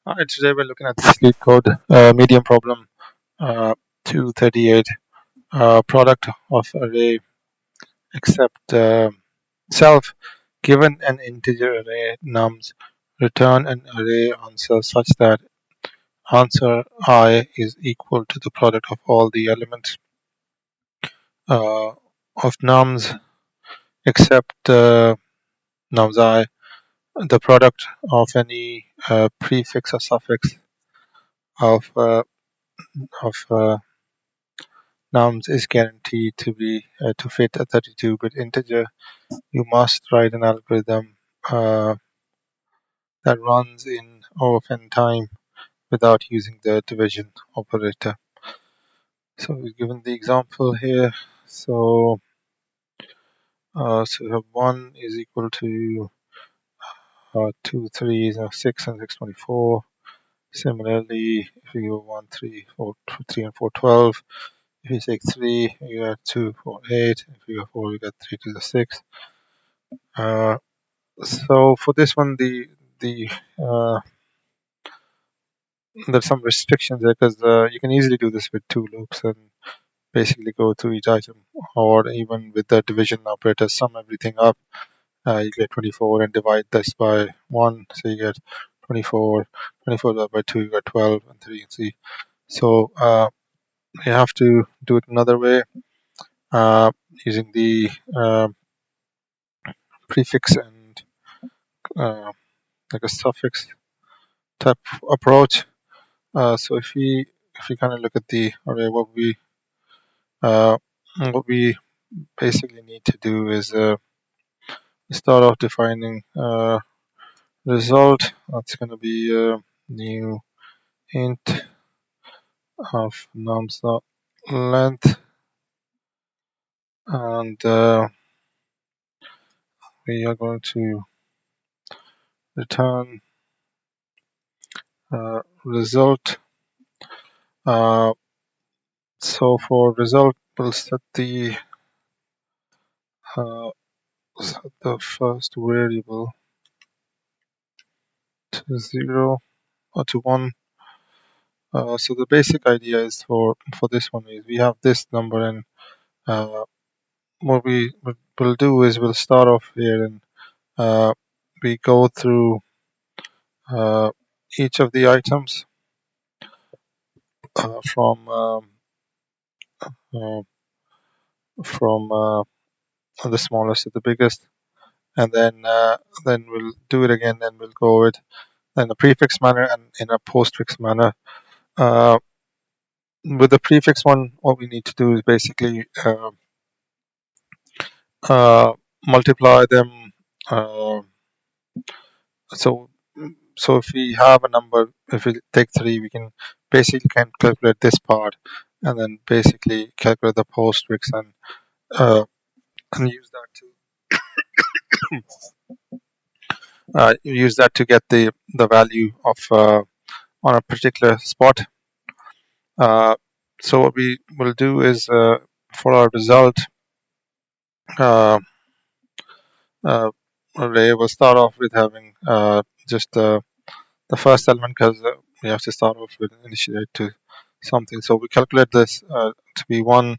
Alright, today we're looking at this LeetCode medium problem 238 product of array except self. Given an integer array nums, return an array answer such that answer I is equal to the product of all the elements of nums except nums I, the product of any prefix or suffix of nums is guaranteed to be to fit a 32-bit integer. You must write an algorithm that runs in O of n time without using the division operator. So we're given the example here. So we have 1 is equal to 2, 3 is 6 and 624. Similarly, if you go 1, 3, 4, 3 and 4, 12. If you take 3, you get 2, 4, 8. If you go 4, you get 3 to the 6. So for this one, the there's some restrictions there because you can easily do this with 2 loops and basically go through each item, or even with the division operator, sum everything up. You get 24 and divide this by 1, so you get 24. 24 divided by 2, you get 12, and 3 and 3. So you have to do it another way using the prefix and like a suffix type approach. So if we kind of look at the array, what we basically need to do is start off defining result. That's going to be new int of nums length, and we are going to return result. So for result, we'll set the first variable to 0 or to 1. So the basic idea is for this one is we have this number, and what will do is we'll start off here and we go through each of the items from the smallest to the biggest, and then we'll do it again, and we'll go with in a prefix manner and in a postfix manner. With the prefix one, what we need to do is basically multiply them. So if we have a number, if we take 3, we can basically calculate this part, and then basically calculate the postfix and use that to get the value of on a particular spot. So what we will do is for our result array, we'll start off with having just the first element, because we have to start off with initiate to something. So we calculate this to be 1,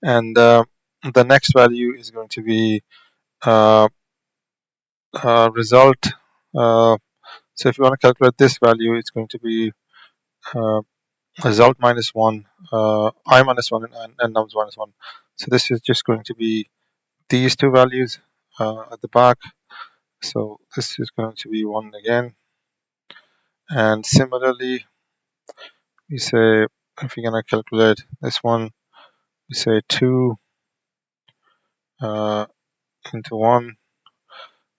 and the next value is going to be result. So if you want to calculate this value, it's going to be result minus 1, I minus 1, and nums minus 1. So this is just going to be these 2 values at the back. So this is going to be 1 again. And similarly, we say if we're going to calculate this one, we say 2 into 1,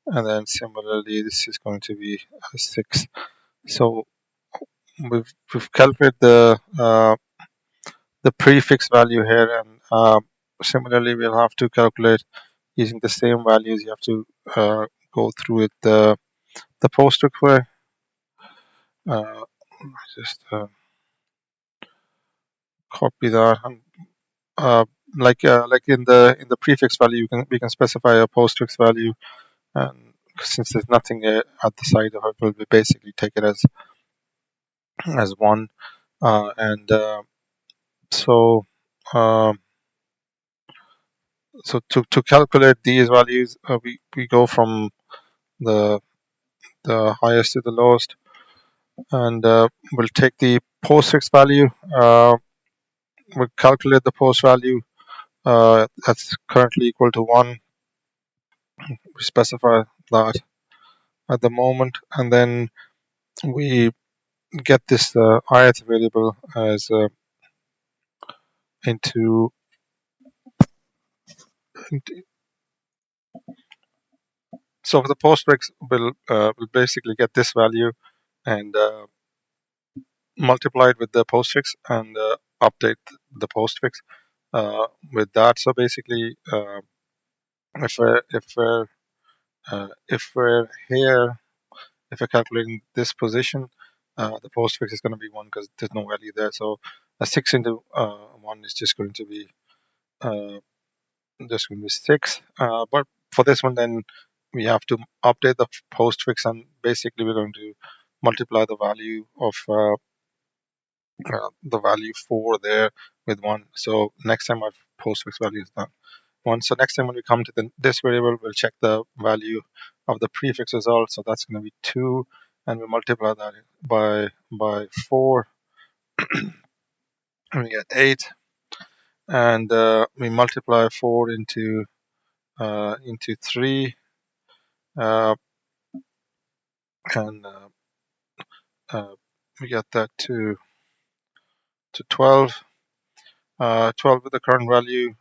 and then similarly this is going to be 6. So we've calculated the prefix value here, and similarly we'll have to calculate using the same values. You have to go through it the postfix way. Just copy that, and like in the prefix value, we can specify a postfix value, and since there's nothing at the side of it, we'll basically take it as as 1, and so um, so to calculate these values, we go from the highest to the lowest, and we'll take the postfix value. We'll calculate the post value that's currently equal to 1. We specify that at the moment, and then we get this ith variable as into, into so for the postfix, we'll basically get this value and multiply it with the postfix and update the postfix with that. So basically, if we're here, if we're calculating this position, the postfix is going to be 1 because there's no value there. So a 6 into 1 is just going to be uh, 6. But for this one, then we have to update the postfix, and basically we're going to multiply the value of the value 4 there with 1. So next time our postfix value is done 1. So next time when we come to this variable, we'll check the value of the prefix result. So that's going to be 2, and we multiply that by 4, and we get 8. And we multiply 4 into 3, uh, and we get that to 12. 12 with the current value.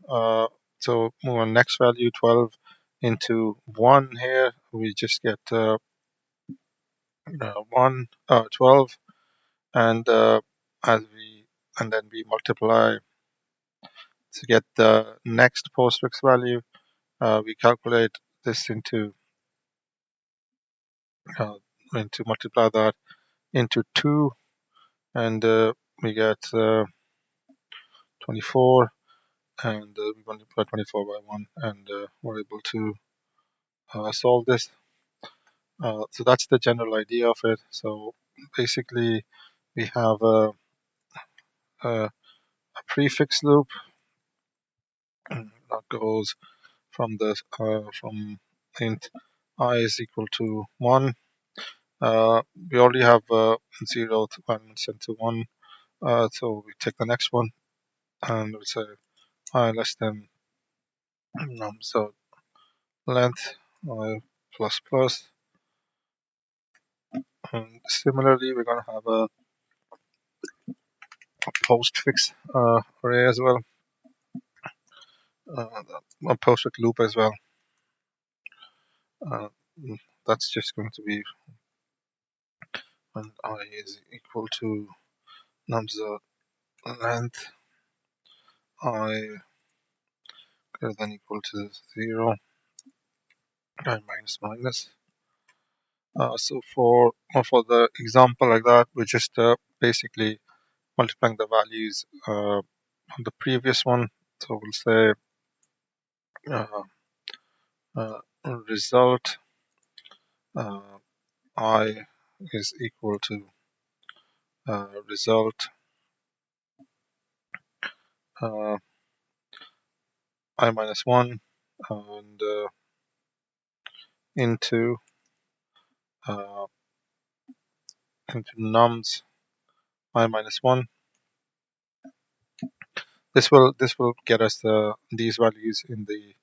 So move on next value, 12 into 1 here. We just get 12, and then we multiply to get the next postfix value. We calculate this into multiply that into 2, and we get 24, and we multiply 24 by 1, and we're able to solve this. So that's the general idea of it. So basically, we have a prefix loop that goes from from int I is equal to 1. We already have 0 elements into 1, so we take the next one, and we'll say I less than so length I plus plus. And similarly, we're going to have a postfix array as well, a postfix loop as well. Uh, that's just going to be when I is equal to nums length I greater than equal to 0, I minus minus. So for the example like that, we're just basically multiplying the values on the previous one. So we'll say uh, result I is equal to result I minus 1, and into nums I minus 1. This will get us these values in the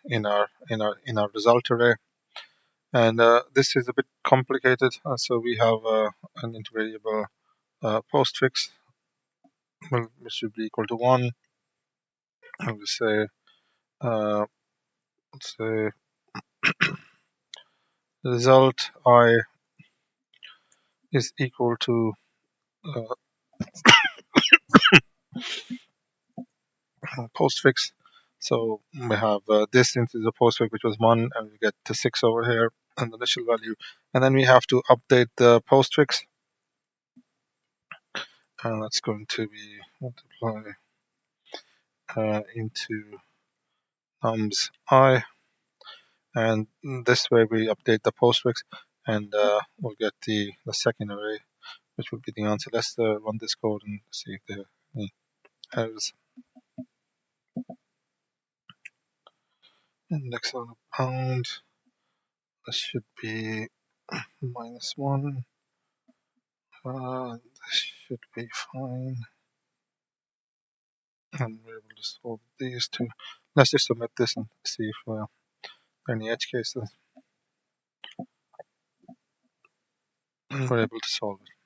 in our result array, and this is a bit complicated. So we have an intervariable postfix, which should be equal to 1. And we say let's say result I is equal to uh, postfix. So we have this into the postfix, which was 1, and we get to 6 over here, and the initial value. And then we have to update the postfix, and that's going to be multiply into nums I, and this way we update the postfix, and we'll get the second array, which will be the answer. Let's run this code and see if there are any errors. Index on a pound. This should be -1. This should be fine. And we're able to solve these two. Let's just submit this and see if there are any edge cases. We're able to solve it.